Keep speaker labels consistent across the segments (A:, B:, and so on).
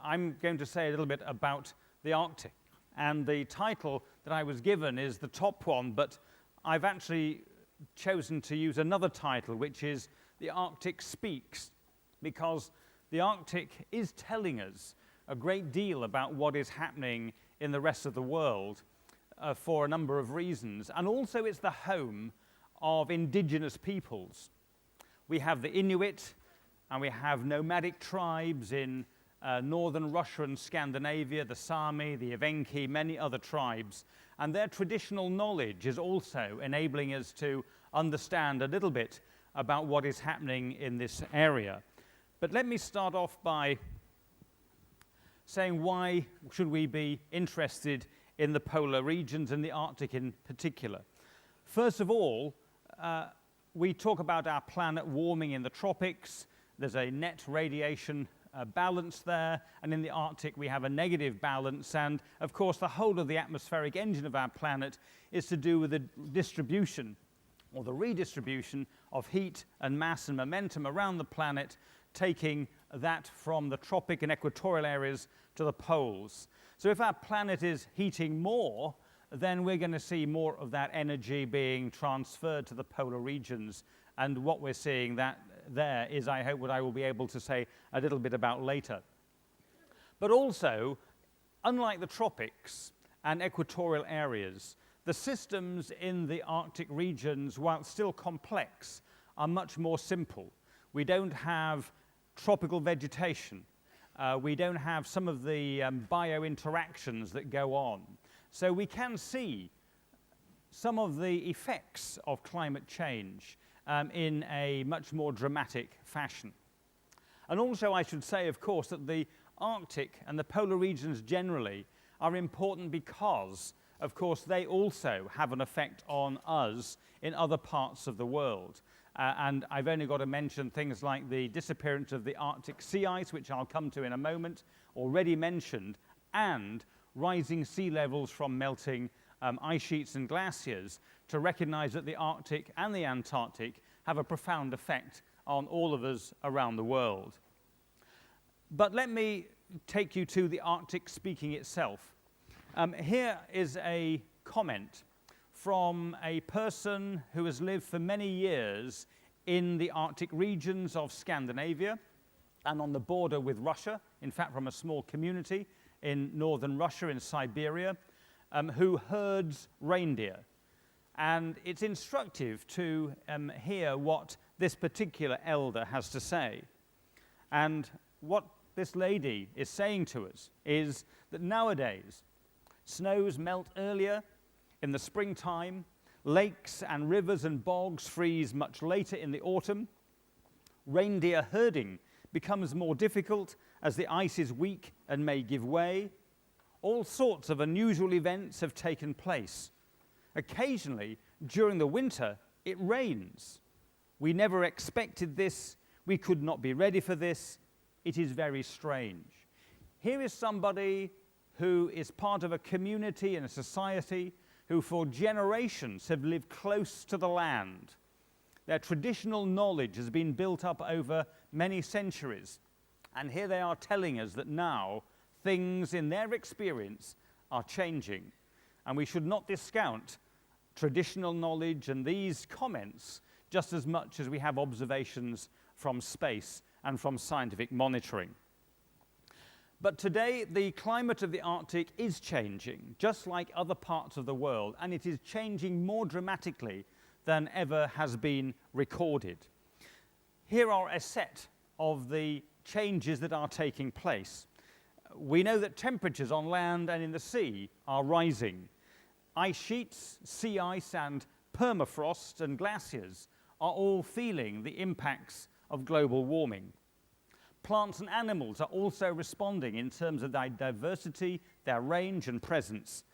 A: I'm going to say a little bit about the Arctic. And the title that I was given is the top one, but I've actually chosen to use another title, which is The Arctic Speaks, because the Arctic is telling us a great deal about what is happening in the rest of the world for a number of reasons. And also it's the home of indigenous peoples. We have the Inuit, and we have nomadic tribes in northern Russia and Scandinavia, the Sami, the Evenki, many other tribes. And their traditional knowledge is also enabling us to understand a little bit about what is happening in this area. But let me start off by saying why should we be interested in the polar regions and the Arctic in particular. First of all, we talk about our planet warming in the tropics. There's a net radiation balance there, and in the Arctic we have a negative balance, and of course the whole of the atmospheric engine of our planet is to do with the distribution or the redistribution of heat and mass and momentum around the planet, taking that from the tropic and equatorial areas to the poles. So if our planet is heating more, then we're going to see more of that energy being transferred to the polar regions, and what we're seeing that there is, I hope, what I will be able to say a little bit about later. But also, unlike the tropics and equatorial areas, the systems in the Arctic regions, while still complex, are much more simple. We don't have tropical vegetation. We don't have some of the bio-interactions that go on. So we can see some of the effects of climate change in a much more dramatic fashion. And also I should say, of course, that the Arctic and the polar regions generally are important because, of course, they also have an effect on us in other parts of the world. And I've only got to mention things like the disappearance of the Arctic sea ice, which I'll come to in a moment, already mentioned, and rising sea levels from melting ice sheets and glaciers, to recognize that the Arctic and the Antarctic have a profound effect on all of us around the world. But let me take you to the Arctic speaking itself. Here is a comment from a person who has lived for many years in the Arctic regions of Scandinavia and on the border with Russia, in fact from a small community in northern Russia, in Siberia, who herds reindeer. And it's instructive to hear what this particular elder has to say. And what this lady is saying to us is that nowadays snows melt earlier in the springtime, lakes and rivers and bogs freeze much later in the autumn, reindeer herding becomes more difficult as the ice is weak and may give way. All sorts of unusual events have taken place. Occasionally, during the winter, it rains. We never expected this. We could not be ready for this. It is very strange. Here is somebody who is part of a community and a society who for generations have lived close to the land. Their traditional knowledge has been built up over many centuries. And here they are telling us that now things in their experience are changing. And we should not discount traditional knowledge and these comments just as much as we have observations from space and from scientific monitoring. But today, the climate of the Arctic is changing, just like other parts of the world, and it is changing more dramatically than ever has been recorded. Here are a set of the changes that are taking place. We know that temperatures on land and in the sea are rising. Ice sheets, sea ice, and permafrost and glaciers are all feeling the impacts of global warming. Plants and animals are also responding in terms of their diversity, their range and presence.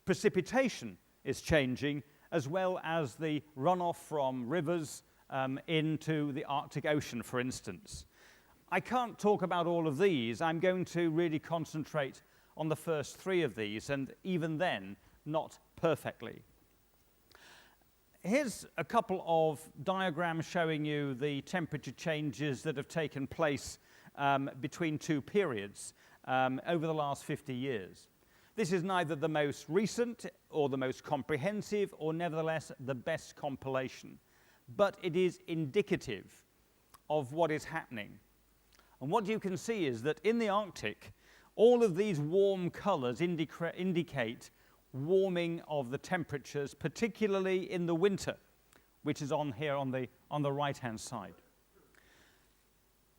A: Precipitation is changing, as well as the runoff from rivers into the Arctic Ocean, for instance. I can't talk about all of these. I'm going to really concentrate on the first three of these, and even then, not perfectly. Here's a couple of diagrams showing you the temperature changes that have taken place between two periods. over the last 50 years. This is neither the most recent or the most comprehensive or nevertheless the best compilation, but it is indicative of what is happening. And what you can see is that in the Arctic, all of these warm colors indicate warming of the temperatures, particularly in the winter, which is on here on the right-hand side.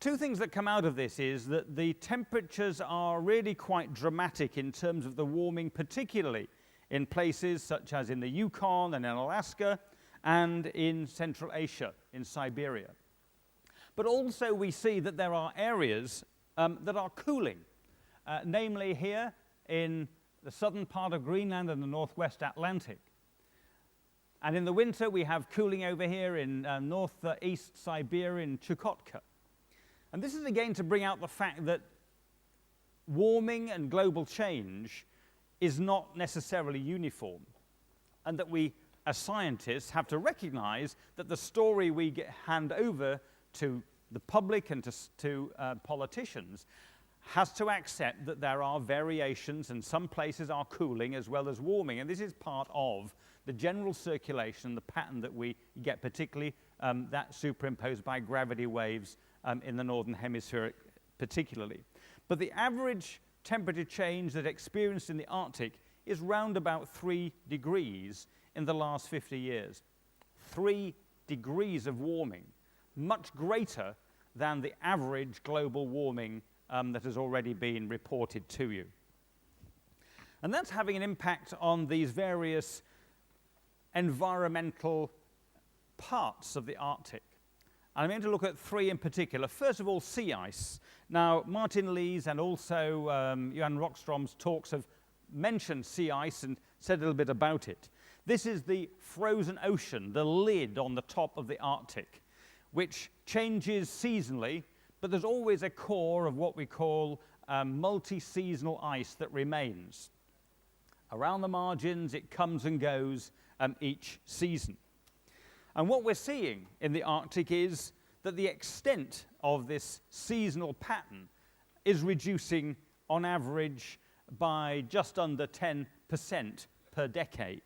A: Two things that come out of this is that the temperatures are really quite dramatic in terms of the warming, particularly in places such as in the Yukon and in Alaska and in Central Asia, in Siberia. But also we see that there are areas that are cooling, namely here in the southern part of Greenland and the northwest Atlantic. And in the winter we have cooling over here in northeast Siberia in Chukotka. And this is again to bring out the fact that warming and global change is not necessarily uniform, and that we, as scientists, have to recognize that the story we hand over to the public and to politicians has to accept that there are variations and some places are cooling as well as warming. And this is part of the general circulation, the pattern that we get, particularly that superimposed by gravity waves in the northern hemisphere particularly. But the average temperature change that experienced in the Arctic is round about 3 degrees in the last 50 years. 3 degrees of warming, much greater than the average global warming that has already been reported to you. And that's having an impact on these various environmental parts of the Arctic. And I'm going to look at 3 in particular. First of all, sea ice. Now, Martin Lees and also Johan Rockstrom's talks have mentioned sea ice and said a little bit about it. This is the frozen ocean, the lid on the top of the Arctic, which changes seasonally, but there's always a core of what we call multi-seasonal ice that remains. Around the margins, it comes and goes each season. And what we're seeing in the Arctic is that the extent of this seasonal pattern is reducing on average by just under 10% per decade.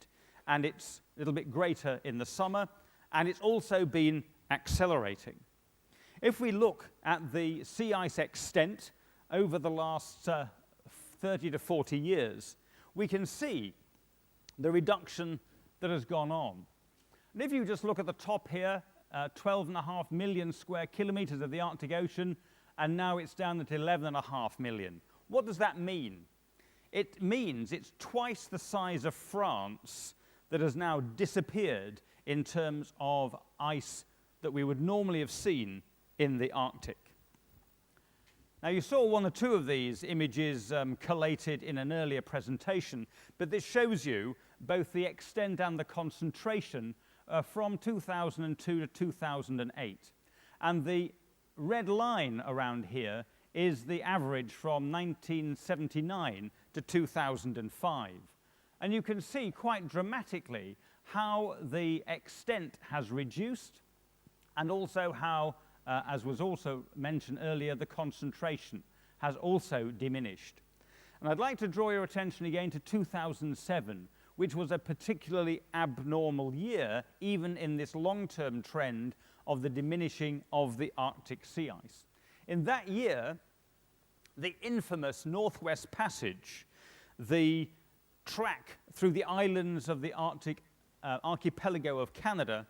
A: And it's a little bit greater in the summer, and it's also been accelerating. If we look at the sea ice extent over the last 30 to 40 years, we can see the reduction that has gone on. And if you just look at the top here, 12.5 million square kilometers of the Arctic Ocean, and now it's down at 11.5 million. What does that mean? It means it's twice the size of France that has now disappeared in terms of ice that we would normally have seen in the Arctic. Now, you saw 1 or 2 of these images collated in an earlier presentation, but this shows you both the extent and the concentration from 2002 to 2008. And the red line around here is the average from 1979 to 2005. And you can see quite dramatically how the extent has reduced, and also how, as was also mentioned earlier, the concentration has also diminished. And I'd like to draw your attention again to 2007, which was a particularly abnormal year, even in this long-term trend of the diminishing of the Arctic sea ice. In that year, the infamous Northwest Passage, the track through the islands of the Arctic archipelago of Canada,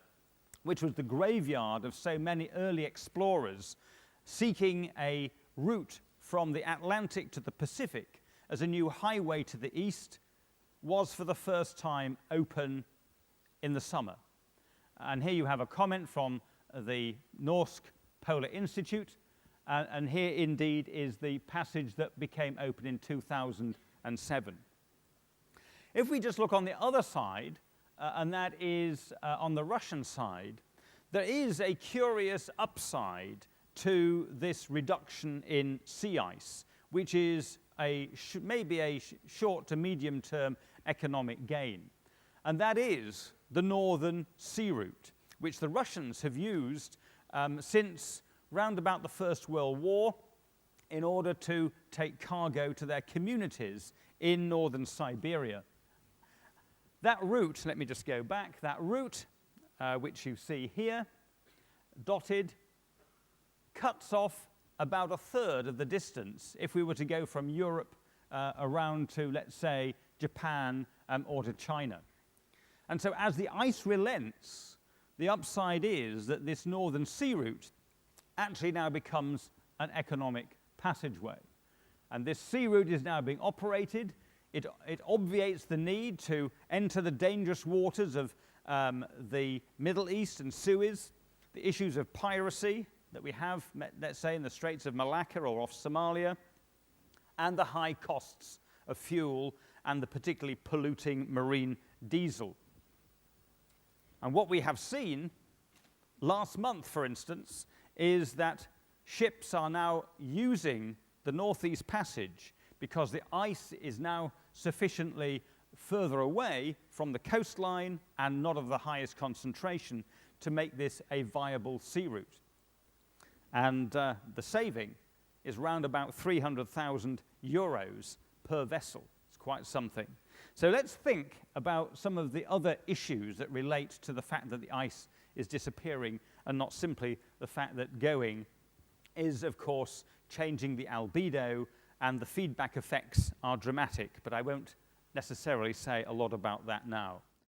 A: which was the graveyard of so many early explorers seeking a route from the Atlantic to the Pacific as a new highway to the east, was for the first time open in the summer. And here you have a comment from the Norsk Polar Institute, and here indeed is the passage that became open in 2007. If we just look on the other side, and that is on the Russian side, there is a curious upside to this reduction in sea ice, which is maybe a short to medium term economic gain. And that is the northern sea route, which the Russians have used since round about the First World War in order to take cargo to their communities in northern Siberia. That route, let me just go back, that route, which you see here, dotted, cuts off about a third of the distance if we were to go from Europe around to, let's say, Japan or to China. And so as the ice relents, the upside is that this northern sea route actually now becomes an economic passageway. And this sea route is now being operated. It obviates the need to enter the dangerous waters of the Middle East and Suez, the issues of piracy that we have, let's say, in the Straits of Malacca or off Somalia, and the high costs of fuel and the particularly polluting marine diesel. And what we have seen last month, for instance, is that ships are now using the Northeast Passage because the ice is now sufficiently further away from the coastline and not of the highest concentration to make this a viable sea route. And the saving is round about 300,000 euros per vessel. It's quite something. So let's think about some of the other issues that relate to the fact that the ice is disappearing and not simply the fact that going is, of course, changing the albedo, and the feedback effects are dramatic, but I won't necessarily say a lot about that now.